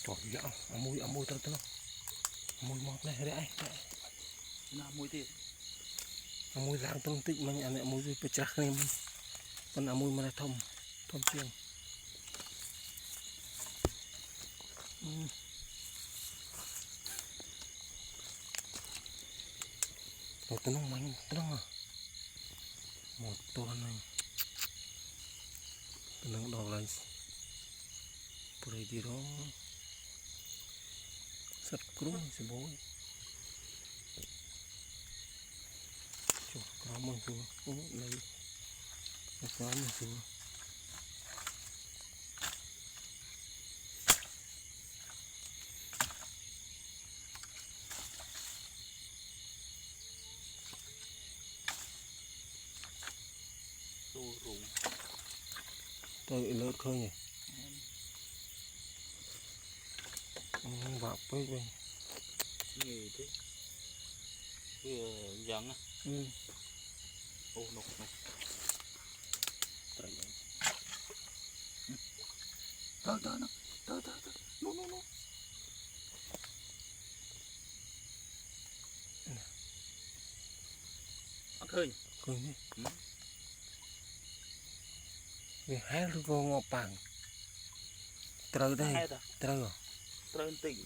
Trời dạ, ở môi tao nó, môi mọt này đấy, nào môi thì, môi lang tao tích mình anh em môi bị chặt này mình, còn môi mà thom, thom chiên. Rồi tao nó mạnh, tao nó một tuần này, tao nó đào lại, bơi đi đó, sắt cứng sẽ bôi. Trời, cá măng xuống, này, cá măng xuống. đồ rụng, Tôi lỡ khơi nhỉ, vào bơi bơi. nghề thế, vừa dặn á, ô nục nục, tới nó, tới, no, khơi, Khơi nhỉ, vì hai đứa con ngọc bảng, trời đây, trời rồi. tới tỉnh,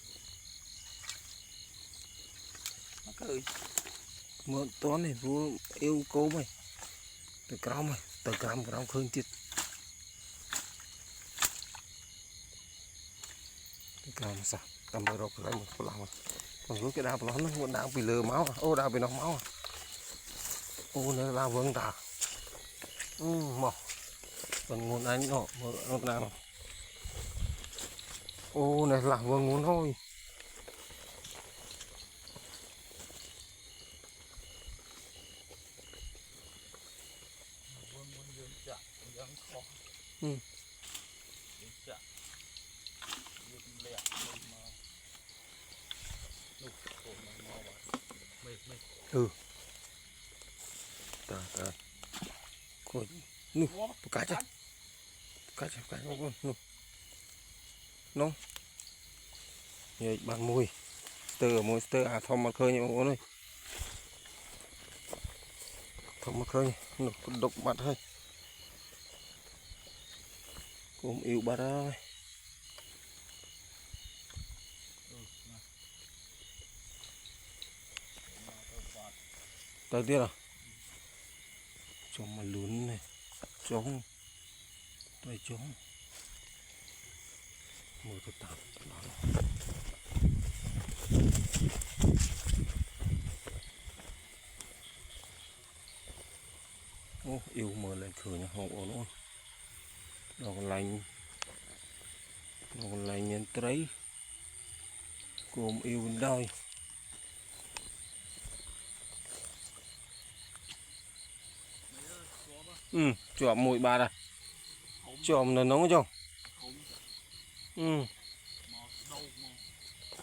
khơi, Một tuần này vua yêu cô mày, từ cam khơi chết, từ cam sao, cam bờ rọc lại một phần lòng, còn với cái đào nó đào bị lừa máu, ô đào bị nọc máu, ô nó đào vâng ta, mỏ, còn nguồn anh nó nào, ô này là vâng nguồn thôi. vâng dương chặt, dương khó, Ừ. dương chặt, dương lẹ, mà, nục, cổ mà mệt, Ừ. Trời, coi, nu, cá chứ, nu, nông, vậy bạn mùi, mùi à thom mặt khơi như ông ơi, thom mặt khơi, nu, đục mặt hơi, cũng yêu bà ơi. Tới tiếp à, cho mà lớn này, trống, tay trống, mở cái tạm, ô yêu mở lên khởi nhà hậu ổn ổn, nó còn lành nhân tới, cùng yêu bên đây, chọn mũi bà đây, chọn là nóng không,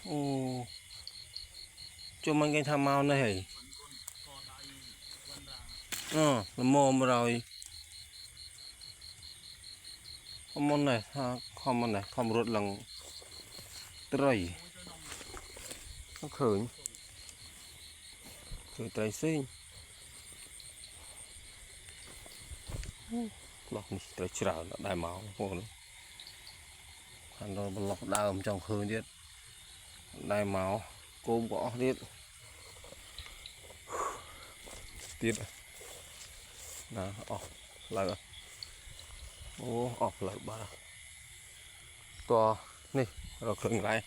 ô, cho mình cái tham mau này hỉ, mồm rồi, không này, không rốt lần, trời, nó khởi trái xinh, lọc này trái chảo đại máu, hồ hắn rồi lọc đào trong khơi điết, đại máu, côm gõ điết, tiết, là lại, ô lại bà, to, này, rồi khởi lại.